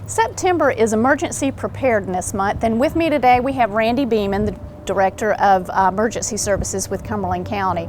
September is Emergency Preparedness Month, and with me today we have Randy Beeman, the Director of Emergency Services with Cumberland County.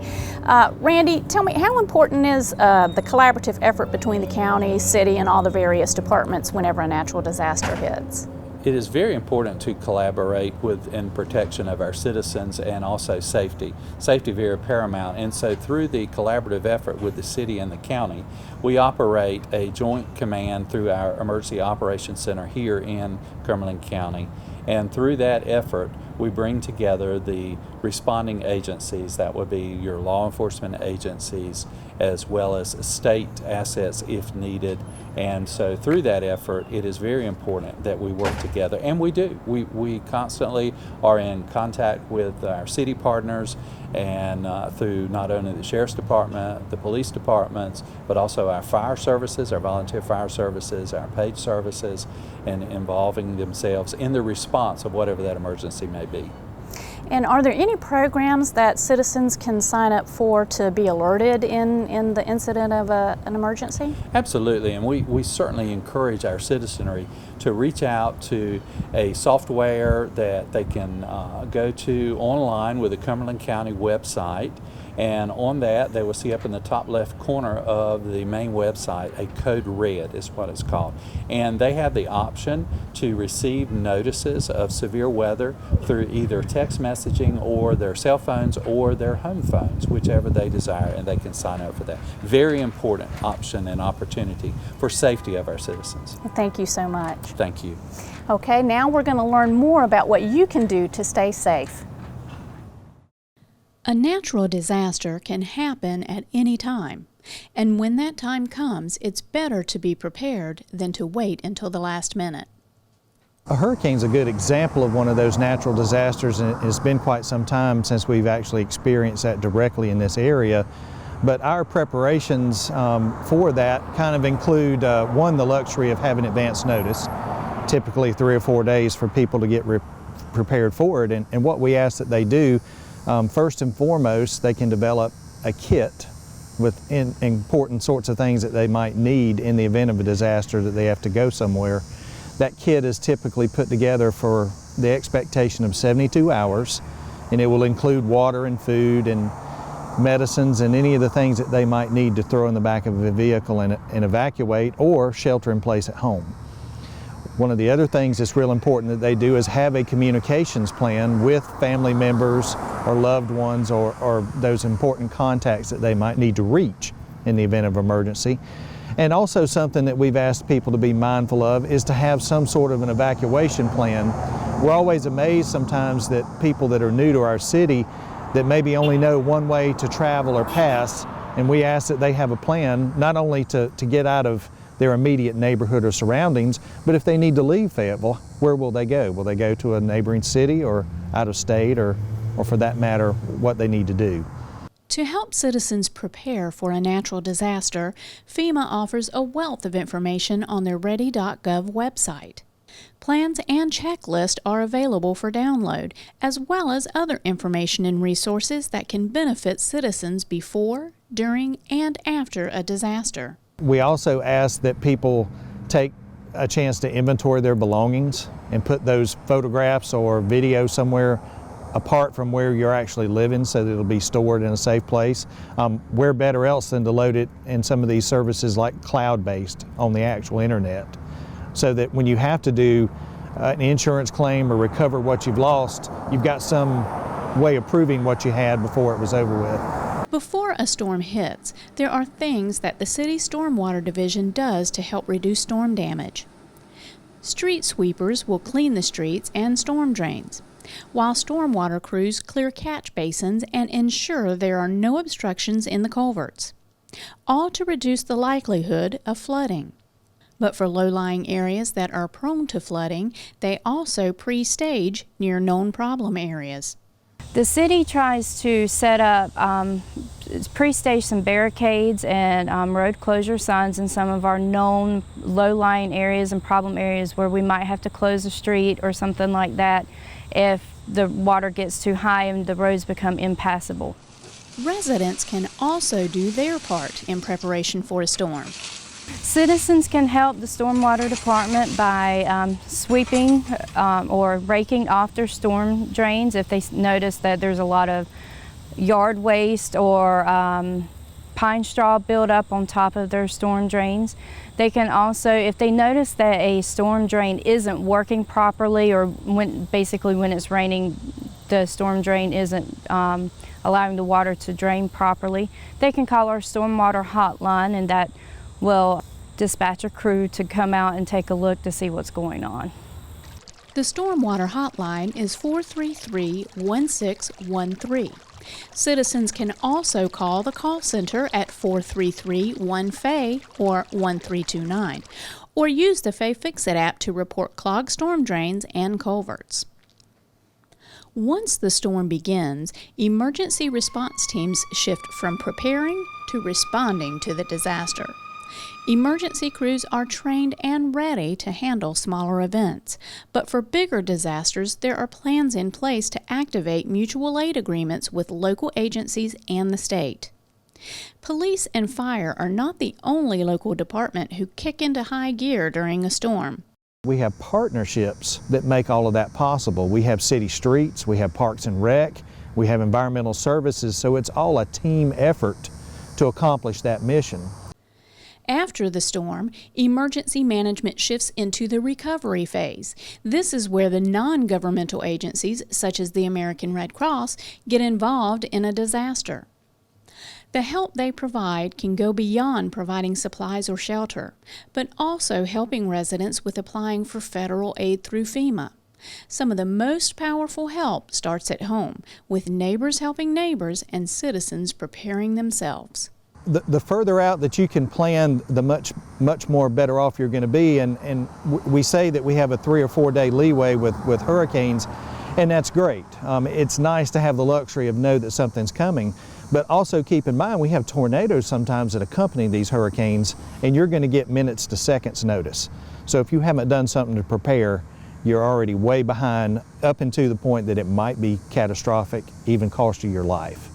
Randy, tell me, how important is the collaborative effort between the county, city, and all the various departments whenever a natural disaster hits? It is very important to collaborate in protection of our citizens and also safety. Safety very paramount, and so through the collaborative effort with the city and the county, we operate a joint command through our Emergency Operations Center here in Cumberland County. And through that effort, we bring together the responding agencies, that would be your law enforcement agencies, as well as state assets if needed. And so through that effort, it is very important that we work together, and we do. We constantly are in contact with our city partners, and through not only the Sheriff's Department, the police departments, but also our fire services, our volunteer fire services, our paid services, and involving themselves in the response of whatever that emergency may be. And are there any programs that citizens can sign up for to be alerted in the incident of an emergency? Absolutely, and we certainly encourage our citizenry to reach out to a software that they can go to online with the Cumberland County website. And on that, they will see up in the top left corner of the main website a code red is what it's called. And they have the option to receive notices of severe weather through either text messaging or their cell phones or their home phones, whichever they desire, and they can sign up for that. Very important option and opportunity for safety of our citizens. Thank you so much. Thank you. Okay, now we're going to learn more about what you can do to stay safe. A natural disaster can happen at any time, and when that time comes, it's better to be prepared than to wait until the last minute. A hurricane's a good example of one of those natural disasters, and it's been quite some time since we've actually experienced that directly in this area. But our preparations for that kind of include, one, the luxury of having advance notice, typically 3 or 4 days for people to get prepared for it. And what we ask that they do, first and foremost, they can develop a kit with important sorts of things that they might need in the event of a disaster that they have to go somewhere. That kit is typically put together for the expectation of 72 hours, and it will include water and food and medicines and any of the things that they might need to throw in the back of a vehicle and evacuate or shelter in place at home. One of the other things that's real important that they do is have a communications plan with family members or loved ones or those important contacts that they might need to reach in the event of emergency. And also something that we've asked people to be mindful of is to have some sort of an evacuation plan. We're always amazed sometimes that people that are new to our city that maybe only know one way to travel or pass, and we ask that they have a plan not only to get out of their immediate neighborhood or surroundings, but if they need to leave Fayetteville, where will they go? Will they go to a neighboring city or out of state or for that matter, what they need to do? To help citizens prepare for a natural disaster, FEMA offers a wealth of information on their ready.gov website. Plans and checklists are available for download, as well as other information and resources that can benefit citizens before, during, and after a disaster. We also ask that people take a chance to inventory their belongings and put those photographs or videos somewhere apart from where you're actually living so that it'll be stored in a safe place. Where better else than to load it in some of these services like cloud-based on the actual internet, so that when you have to do an insurance claim or recover what you've lost, you've got some way of proving what you had before it was over with. Before a storm hits, there are things that the City Stormwater Division does to help reduce storm damage. Street sweepers will clean the streets and storm drains, while stormwater crews clear catch basins and ensure there are no obstructions in the culverts, all to reduce the likelihood of flooding. But for low-lying areas that are prone to flooding, they also pre-stage near known problem areas. The city tries to set up, pre-stage some barricades and road closure signs in some of our known low-lying areas and problem areas where we might have to close a street or something like that if the water gets too high and the roads become impassable. Residents can also do their part in preparation for a storm. Citizens can help the stormwater department by sweeping or raking off their storm drains if they notice that there's a lot of yard waste or pine straw buildup on top of their storm drains. They can also, if they notice that a storm drain isn't working properly, or basically when it's raining, the storm drain isn't allowing the water to drain properly, they can call our stormwater hotline, and that will dispatch a crew to come out and take a look to see what's going on. The Stormwater Hotline is 433-1613. Citizens can also call the call center at 433-1FAY or 1329, or use the Fay Fix-It app to report clogged storm drains and culverts. Once the storm begins, emergency response teams shift from preparing to responding to the disaster. Emergency crews are trained and ready to handle smaller events, but for bigger disasters, there are plans in place to activate mutual aid agreements with local agencies and the state. Police and fire are not the only local department who kick into high gear during a storm. We have partnerships that make all of that possible. We have city streets, we have parks and rec, we have environmental services, so it's all a team effort to accomplish that mission. After the storm, emergency management shifts into the recovery phase. This is where the non-governmental agencies, such as the American Red Cross, get involved in a disaster. The help they provide can go beyond providing supplies or shelter, but also helping residents with applying for federal aid through FEMA. Some of the most powerful help starts at home, with neighbors helping neighbors and citizens preparing themselves. The further out that you can plan, the much more better off you're going to be. And we say that we have a 3 or 4 day leeway with hurricanes, and that's great. It's nice to have the luxury of know that something's coming, but also keep in mind we have tornadoes sometimes that accompany these hurricanes, and you're going to get minutes to seconds notice. So if you haven't done something to prepare, you're already way behind, up into the point that it might be catastrophic, even cost you your life.